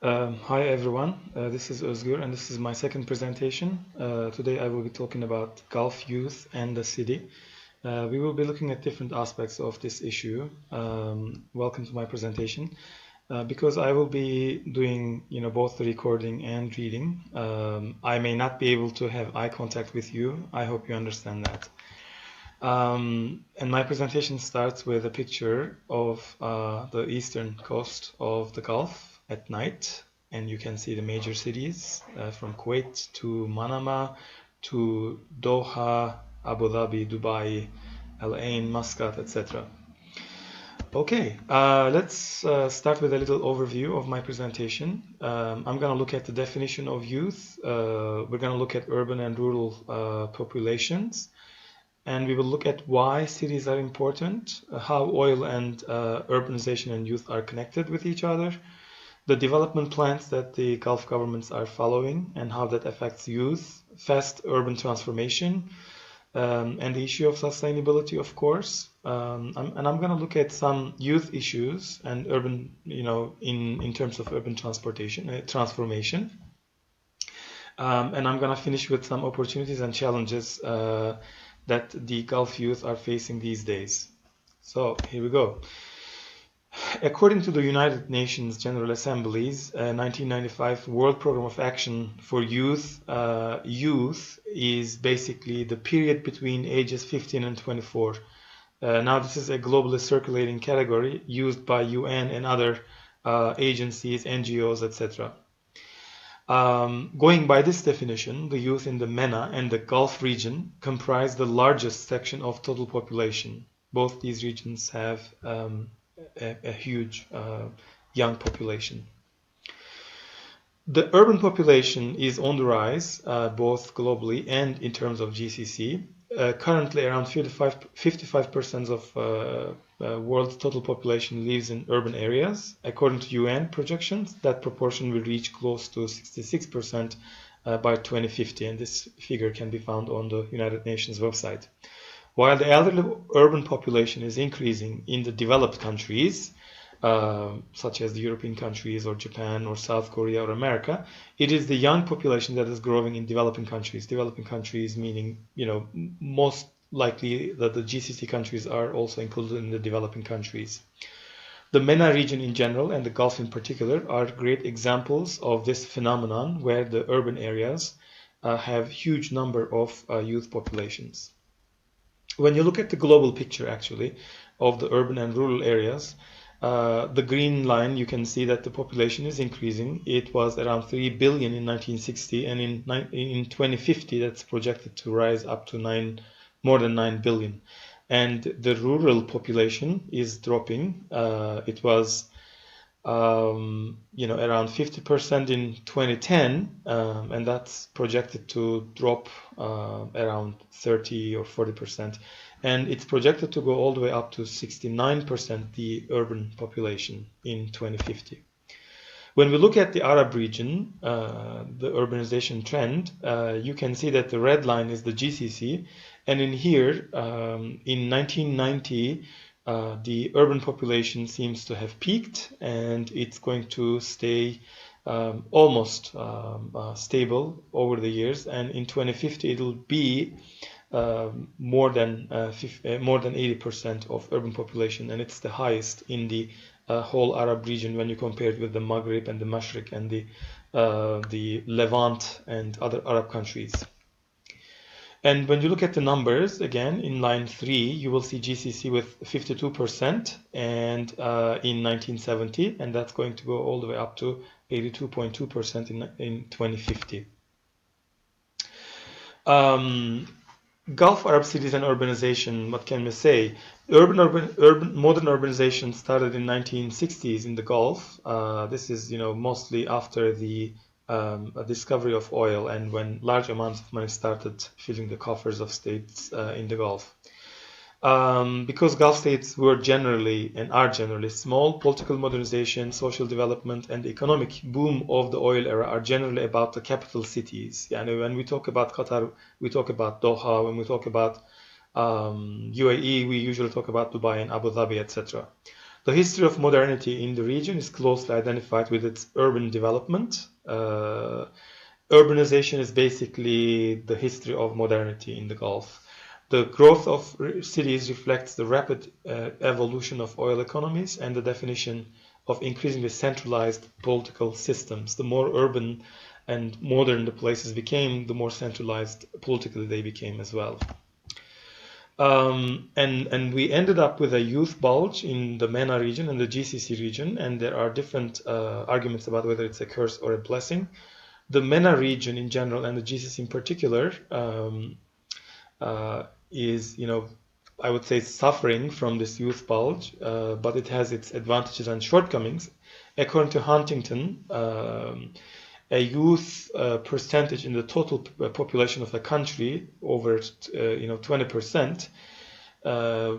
Hi everyone, this is Özgür and this is my second presentation. Today I will be talking about Gulf youth and the city. We will be looking at different aspects of this issue. Welcome to my presentation. Because I will be doing, both the recording and reading, I may not be able to have eye contact with you. I hope you understand that. And my presentation starts with a picture of the eastern coast of the Gulf at night, and you can see the major cities from Kuwait to Manama to Doha, Abu Dhabi, Dubai, Al Ain, Muscat, etc. Okay, let's start with a little overview of my presentation. I'm going to look at the definition of youth. We're going to look at urban and rural populations. And we will look at why cities are important, how oil and urbanization and youth are connected with each other, the development plans that the Gulf governments are following and how that affects youth, fast urban transformation, and the issue of sustainability, of course. And I'm going to look at some youth issues and urban, in terms of urban transportation, transformation. And I'm going to finish with some opportunities and challenges that the Gulf youth are facing these days. So here we go. According to the United Nations General Assembly's 1995 World Program of Action for Youth, youth is basically the period between ages 15 and 24. Now this is a globally circulating category used by UN and other agencies, NGOs, etc. Going by this definition, the youth in the MENA and the Gulf region comprise the largest section of total population. Both these regions have a huge young population. The urban population is on the rise, both globally and in terms of GCC. Currently, around 55% of world's total population lives in urban areas. According to UN projections, that proportion will reach close to 66% by 2050, and this figure can be found on the United Nations website. While the elderly urban population is increasing in the developed countries, such as the European countries or Japan or South Korea or America, it is the young population that is growing in developing countries. Developing countries meaning, most likely that the GCC countries are also included in the developing countries. The MENA region in general and the Gulf in particular are great examples of this phenomenon where the urban areas have huge number of youth populations. When you look at the global picture actually of the urban and rural areas, the green line, you can see that the population is increasing. It was around 3 billion in 1960, and in 2050, that's projected to rise up to more than 9 billion. And the rural population is dropping. It was, around 50% in 2010, and that's projected to drop around 30 or 40%. And it's projected to go all the way up to 69% the urban population in 2050. When we look at the Arab region, the urbanization trend, you can see that the red line is the GCC. And in here, in 1990, the urban population seems to have peaked, and it's going to stay almost stable over the years. And in 2050, it'll be more than 80% of urban population, and it's the highest in the whole Arab region when you compare it with the Maghreb and the Mashriq and the Levant and other Arab countries. And when you look at the numbers, again, in line 3, you will see GCC with 52% and in 1970, and that's going to go all the way up to 82.2% in 2050. Gulf Arab cities and urbanization, what can we say? Modern urbanization started in 1960s in the Gulf. This is, mostly after the discovery of oil and when large amounts of money started filling the coffers of states in the Gulf. Because Gulf states were generally and are generally small, political modernization, social development, and the economic boom of the oil era are generally about the capital cities. When we talk about Qatar, we talk about Doha. When we talk about UAE, we usually talk about Dubai and Abu Dhabi, etc. The history of modernity in the region is closely identified with its urban development. Urbanization is basically the history of modernity in the Gulf. The growth of cities reflects the rapid evolution of oil economies and the definition of increasingly centralized political systems. The more urban and modern the places became, the more centralized politically they became as well. And we ended up with a youth bulge in the MENA region and the GCC region, and there are different arguments about whether it's a curse or a blessing. The MENA region in general and the GCC in particular is, I would say, suffering from this youth bulge, but it has its advantages and shortcomings. According to Huntington, a youth percentage in the total population of the country over 20%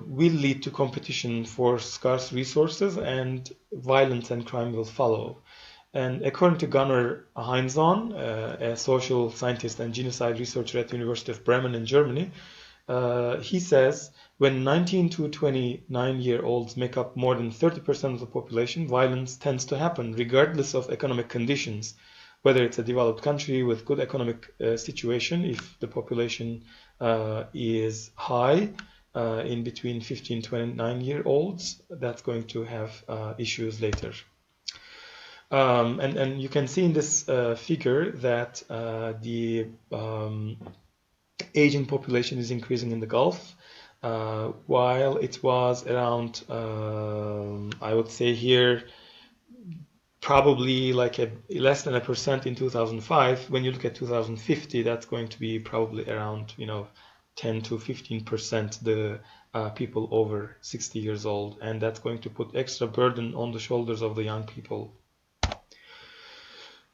will lead to competition for scarce resources, and violence and crime will follow. And according to Gunnar Heinzon, a social scientist and genocide researcher at the University of Bremen in Germany, he says when 19 to 29-year-olds make up more than 30% of the population, violence tends to happen regardless of economic conditions. Whether it's a developed country with good economic situation, if the population is high, in between 15 to 29-year-olds, that's going to have issues later. And you can see in this figure that the aging population is increasing in the Gulf, while it was around, I would say here, probably like less than 1% in 2005. When you look at 2050, that's going to be probably around 10 to 15% the people over 60 years old, and that's going to put extra burden on the shoulders of the young people.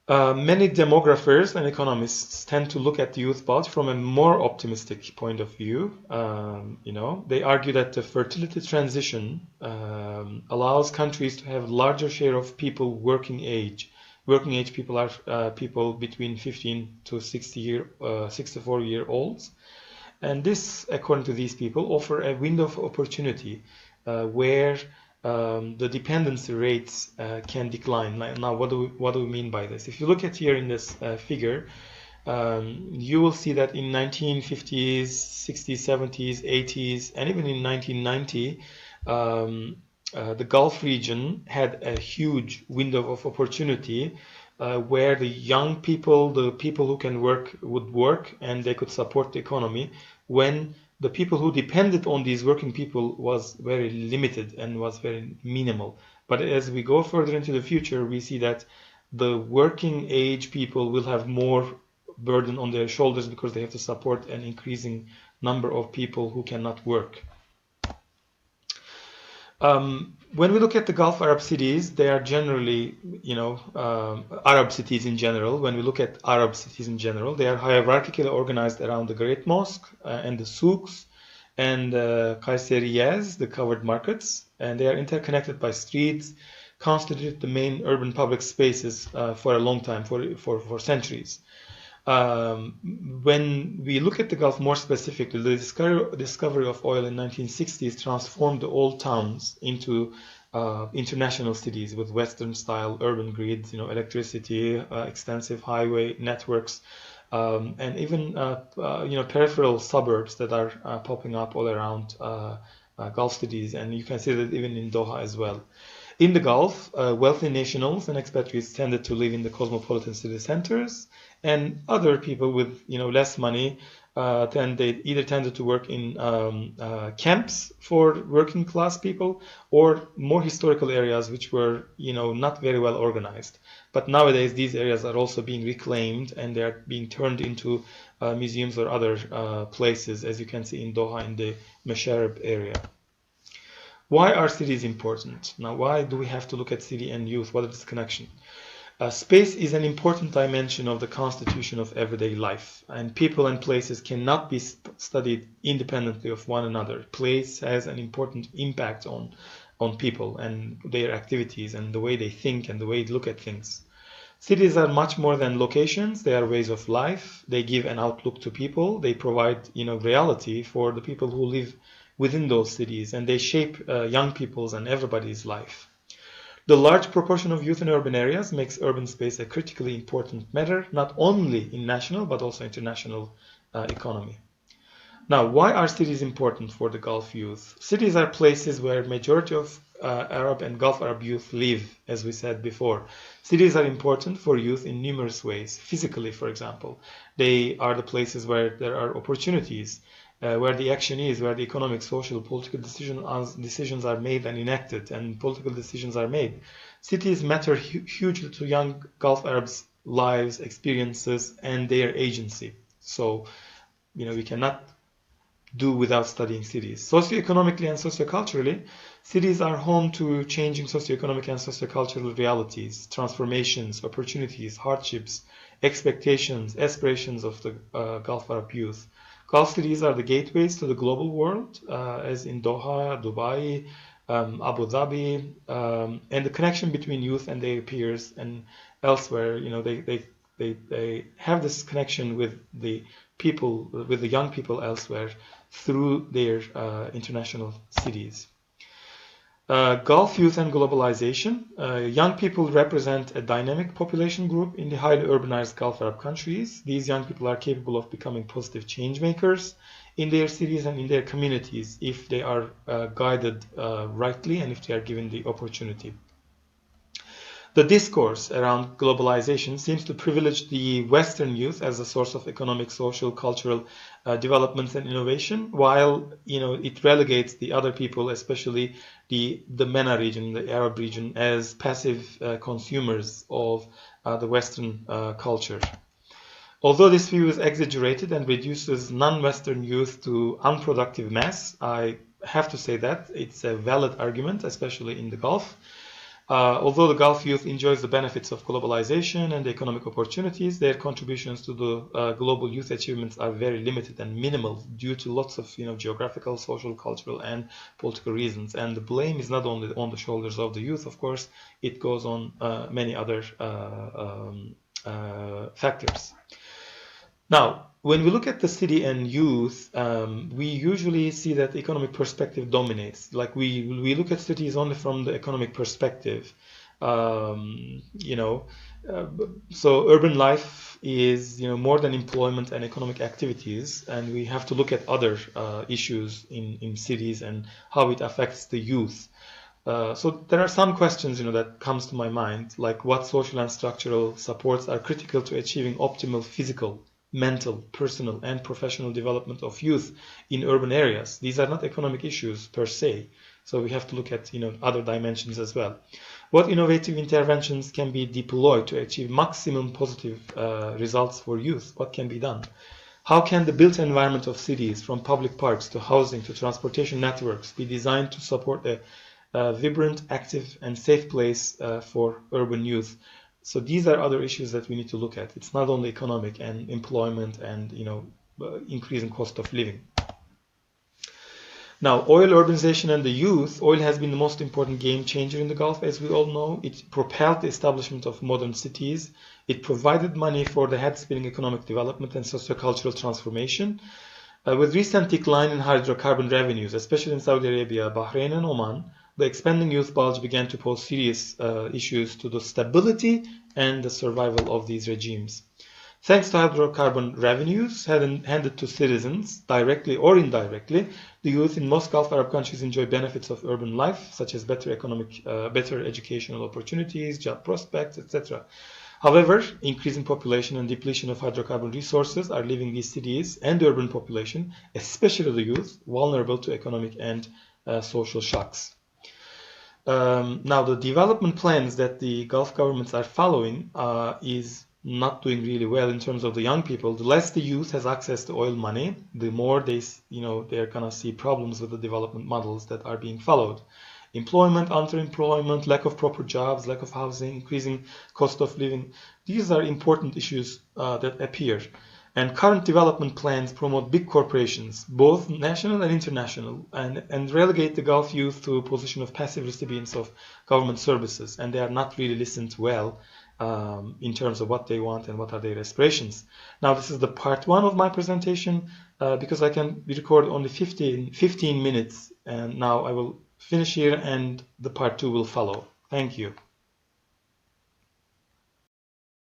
Many demographers and economists tend to look at the youth bulge from a more optimistic point of view. They argue that the fertility transition allows countries to have larger share of people working age. Working age people are people between 15 to 64-year-olds. And this, according to these people, offer a window of opportunity where the dependency rates can decline. Now, what do we mean by this? If you look at here in this figure, you will see that in 1950s, 60s, 70s, 80s, and even in 1990, the Gulf region had a huge window of opportunity where the young people, the people who can work, would work, and they could support the economy, when the people who depended on these working people was very limited and was very minimal. But as we go further into the future, we see that the working age people will have more burden on their shoulders because they have to support an increasing number of people who cannot work. When we look at the Gulf Arab cities, they are generally, Arab cities in general. When we look at Arab cities in general, they are hierarchically organized around the Great Mosque and the souks and Kayseriyas, the covered markets, and they are interconnected by streets, constitute the main urban public spaces for a long time, for centuries. When we look at the Gulf more specifically, the discovery of oil in 1960s transformed the old towns into international cities with Western-style urban grids, electricity, extensive highway networks, and even peripheral suburbs that are popping up all around Gulf cities, and you can see that even in Doha as well. In the Gulf, wealthy nationals and expatriates tended to live in the cosmopolitan city centers, and other people with less money tended to work in camps for working class people, or more historical areas which were not very well organized. But nowadays these areas are also being reclaimed and they are being turned into museums or other places, as you can see in Doha in the Masharib area. Why are cities important? Now, why do we have to look at city and youth? What is the connection? Space is an important dimension of the constitution of everyday life, and people and places cannot be studied independently of one another. Place has an important impact on people and their activities and the way they think and the way they look at things. Cities are much more than locations. They are ways of life. They give an outlook to people. They provide reality for the people who live within those cities, and they shape young people's and everybody's life. The large proportion of youth in urban areas makes urban space a critically important matter, not only in national but also international economy. Now, why are cities important for the Gulf youth? Cities are places where majority of Arab and Gulf Arab youth live, as we said before. Cities are important for youth in numerous ways. Physically, for example, they are the places where there are opportunities, where the action is, where the economic, social, political decisions are made and enacted, and political decisions are made. Cities matter hugely to young Gulf Arabs' lives, experiences, and their agency. So, we cannot do without studying cities. Socioeconomically and socioculturally, cities are home to changing socioeconomic and sociocultural realities, transformations, opportunities, hardships, expectations, aspirations of the Gulf Arab youth. Gulf cities are the gateways to the global world, as in Doha, Dubai, Abu Dhabi, and the connection between youth and their peers and elsewhere. They have this connection with the people, with the young people elsewhere through their international cities. Gulf youth and globalization. Young people represent a dynamic population group in the highly urbanized Gulf Arab countries. These young people are capable of becoming positive change makers in their cities and in their communities if they are guided rightly and if they are given the opportunity. The discourse around globalization seems to privilege the Western youth as a source of economic, social, cultural development and innovation, while it relegates the other people, especially the MENA region, the Arab region, as passive consumers of the Western culture. Although this view is exaggerated and reduces non-Western youth to unproductive mass, I have to say that it's a valid argument, especially in the Gulf. Although the Gulf youth enjoys the benefits of globalization and economic opportunities, their contributions to the global youth achievements are very limited and minimal due to lots of geographical, social, cultural, and political reasons. And the blame is not only on the shoulders of the youth, of course, it goes on many other factors. Now, when we look at the city and youth, we usually see that the economic perspective dominates. Like we look at cities only from the economic perspective. So urban life is more than employment and economic activities, and we have to look at other issues in cities and how it affects the youth. So there are some questions that comes to my mind, like what social and structural supports are critical to achieving optimal physical, mental, personal, and professional development of youth in urban areas. These are not economic issues per se, so we have to look at other dimensions as well. What innovative interventions can be deployed to achieve maximum positive results for youth? What can be done? How can the built environment of cities, from public parks to housing to transportation networks, be designed to support a vibrant, active, and safe place for urban youth? So these are other issues that we need to look at. It's not only economic and employment and increasing cost of living. Now, oil, urbanization, and the youth. Oil has been the most important game changer in the Gulf, as we all know. It propelled the establishment of modern cities. It provided money for the head-spinning economic development and sociocultural transformation. With recent decline in hydrocarbon revenues, especially in Saudi Arabia, Bahrain, and Oman, the expanding youth bulge began to pose serious issues to the stability and the survival of these regimes. Thanks to hydrocarbon revenues handed to citizens, directly or indirectly, the youth in most Gulf Arab countries enjoy benefits of urban life, such as better educational opportunities, job prospects, etc. However, increasing population and depletion of hydrocarbon resources are leaving these cities and the urban population, especially the youth, vulnerable to economic and social shocks. Now, the development plans that the Gulf governments are following is not doing really well in terms of the young people. The less the youth has access to oil money, the more they're gonna see problems with the development models that are being followed. Employment, underemployment, lack of proper jobs, lack of housing, increasing cost of living. These are important issues that appear. And current development plans promote big corporations, both national and international, and relegate the Gulf youth to a position of passive recipients of government services. And they are not really listened well in terms of what they want and what are their aspirations. Now, this is the part one of my presentation. because I can record only 15 minutes, and now I will finish here and the part 2 will follow. Thank you.